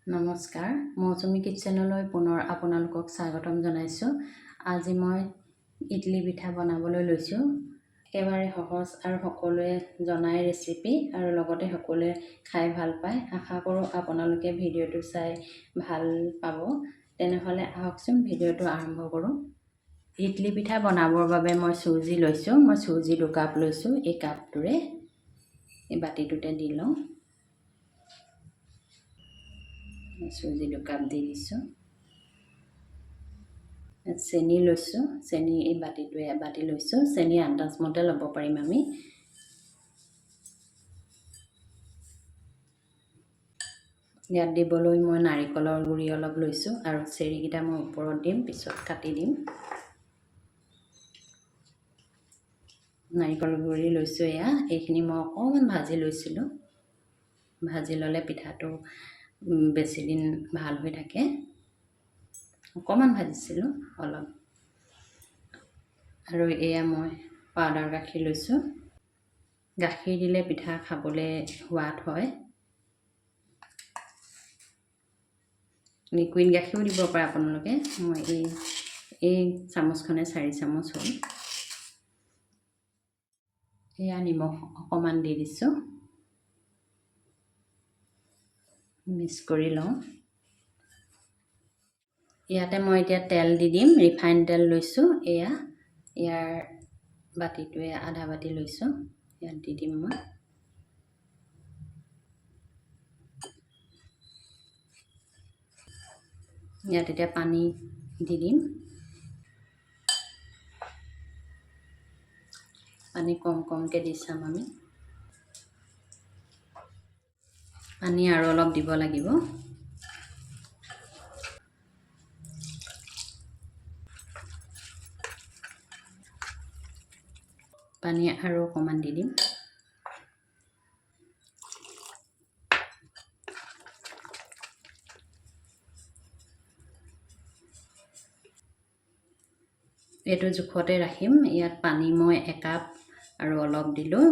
নমস্কাৰ, মৌচুমী কিটচেনলৈ পুনৰ আপোনালোকক স্বাগতম জনাইছোঁ। আজি মই ইডলি পিঠা বনাবলৈ লৈছোঁ। একেবাৰে সহজ আৰু সকলোৱে জনাই ৰেচিপি আৰু লগতে সকলোৱে খাই ভাল পায়। আশা কৰোঁ আপোনালোকে ভিডিঅ'টো চাই ভাল পাব। তেনেহ'লে আহকচোন ভিডিঅ'টো আৰম্ভ কৰোঁ। ইডলি পিঠা বনাবৰ বাবে মই চুজি লৈছোঁ। মই চুজি 2 কাপ লৈছোঁ। এই কাপটোৰে এই বাতিটোতে দি লওঁ। চুজি 2 কাপ দি দিছোঁ। চেনি লৈছোঁ। চেনি এই বাতিটোৱে এবাতি লৈছোঁ। চেনি আন্দাজমতে ল'ব পাৰিম আমি। ইয়াত দিবলৈ মই নাৰিকলৰ গুড়ি অলপ লৈছোঁ আৰু চেৰিকেইটা মই ওপৰত দিম, পিছত কাটি দিম। নাৰিকলৰ গুড়ি লৈছোঁ এয়া। এইখিনি মই অকণমান ভাজি লৈছিলোঁ। ভাজি ল'লে পিঠাটো বেছি দিন ভাল হৈ থাকে। অকণমান ভাজিছিলোঁ অলপ। আৰু এয়া মই পাউডাৰ গাখীৰ লৈছোঁ। গাখীৰ দিলে পিঠা খাবলৈ সোৱাদ হয়। লিকুইড গাখীৰো দিব পাৰে আপোনালোকে। মই এই চামুচখনে 4 চামুচ হ'ল। এয়া নিমখ অকণমান দি দিছোঁ। মিক্স কৰি লওঁ। ইয়াতে মই এতিয়া তেল দি দিম। ৰিফাইন তেল লৈছোঁ। ইয়াৰ বাতিটোৱে আধা বাতি লৈছোঁ। ইয়াত দি দিম মই। ইয়াত এতিয়া পানী দি দিম। পানী কমকৈ দি চাম আমি। পানী আৰু অলপ দিব লাগিব। পানী আৰু অকণমান দি দিম। এইটো জোখতে ৰাখিম। ইয়াত পানী মই 1 কাপ আৰু অলপ দিলোঁ।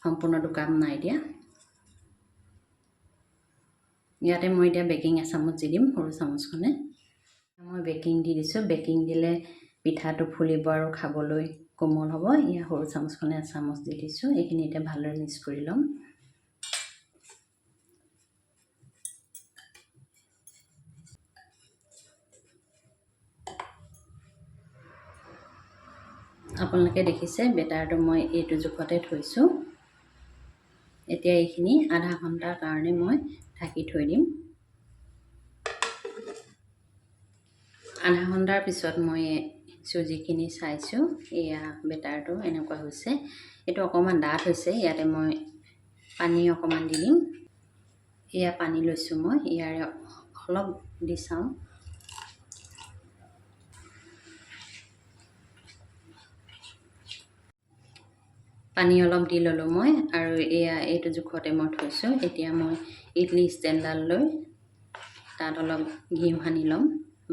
সম্পূৰ্ণ 2 কাপ নাই দিয়া। ইয়াতে মই এতিয়া বেকিং এচামুচ দি দিম, সৰু চামুচখনে। মই বেকিং দি দিছোঁ। বেকিং দিলে পিঠাটো ফুলিব আৰু খাবলৈ কোমল হ'ব। ইয়াৰ সৰু চামুচখনে এচামুচ দি দিছোঁ। এইখিনি এতিয়া ভালদৰে মিক্স কৰি ল'ম। আপোনালোকে দেখিছে বেটাৰটো মই এইটো জোখতে থৈছোঁ। এতিয়া এইখিনি আধা ঘণ্টাৰ কাৰণে মই ঢাকি থৈ দিম। আধা ঘণ্টাৰ পিছত মই চুজিখিনি চাইছোঁ। এয়া বেটাৰটো এনেকুৱা হৈছে। এইটো অকণমান ডাঠ হৈছে। ইয়াতে মই পানী অকণমান দি দিম। এয়া পানী লৈছোঁ মই। ইয়াৰে অলপ দি চাওঁ। পানী অলপ দি ল'লোঁ মই আৰু এইটো জোখতে মই থৈছোঁ। এতিয়া মই ইডলি ষ্টেণ্ডডাল লৈ তাত অলপ ঘিউ সানি ল'ম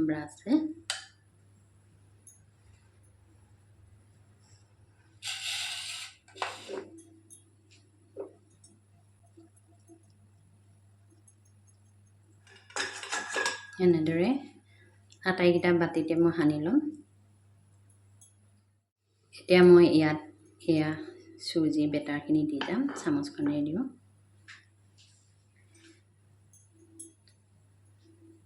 ব্ৰাছে। এনেদৰে আটাইকেইটা বাতিতে মই সানি ল'ম। এতিয়া মই ইয়াত এয়া চুজি বেটাৰখিনি দি যাম। চামুচখনেৰে দিওঁ।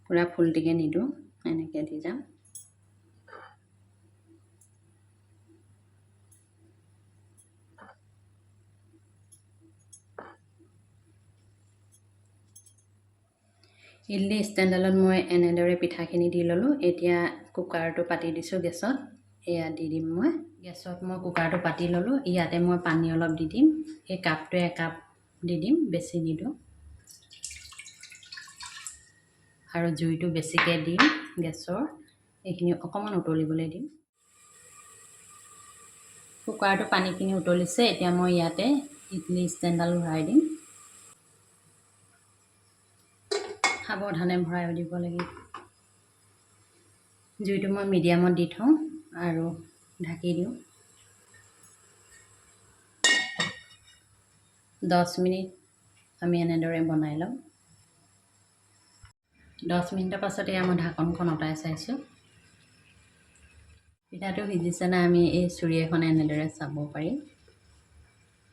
পূৰা ফুলটিকে নিদিওঁ, এনেকৈ দি যাম। ইডলি ষ্টেণ্ডডালত মই এনেদৰে পিঠাখিনি দি ল'লোঁ। এতিয়া কুকাৰটো পাতি দিছোঁ গেছত। এয়া দি দিম মই। গেছত মই কুকাৰটো পাতি ল'লোঁ। ইয়াতে মই পানী অলপ দি দিম। এই কাপটোৱে 1 কাপ দি দিম, বেছি নিদিওঁ। আৰু জুইটো বেছিকৈ দিম গেছৰ। এইখিনি অকণমান উতলিবলৈ দিম। কুকাৰটো পানীখিনি উতলিছে। এতিয়া মই ইয়াতে ইডলি ষ্টেণ্ডডাল ভৰাই দিম। সাৱধানে ভৰাই দিব লাগিব। জুইটো মই মিডিয়ামত দি থওঁ আৰু ঢাকি দিওঁ। 10 মিনিট আমি এনেদৰে বনাই ল'ম। 10 মিনিটৰ পাছত এয়া মই ঢাকনখন অঁতাই চাইছোঁ। পিঠাটো সিজিছে নাই আমি এই চুৰি এখন এনেদৰে চাব পাৰিম।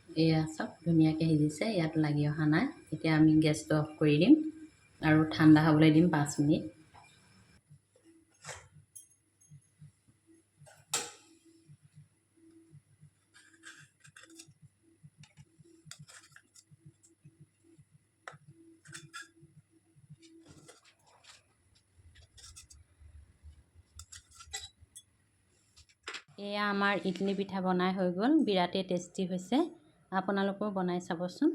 এয়া চাওক ধুনীয়াকৈ সিজিছে, ইয়াত লাগি অহা নাই। এতিয়া আমি গেছটো অফ কৰি দিম আৰু ঠাণ্ডা হ'বলৈ দিম 5 মিনিট। এয়া আমাৰ ইডলি পিঠা বনাই হৈ গ'ল। বিৰাটেই টেষ্টি হৈছে, আপোনালোকেও বনাই চাবচোন।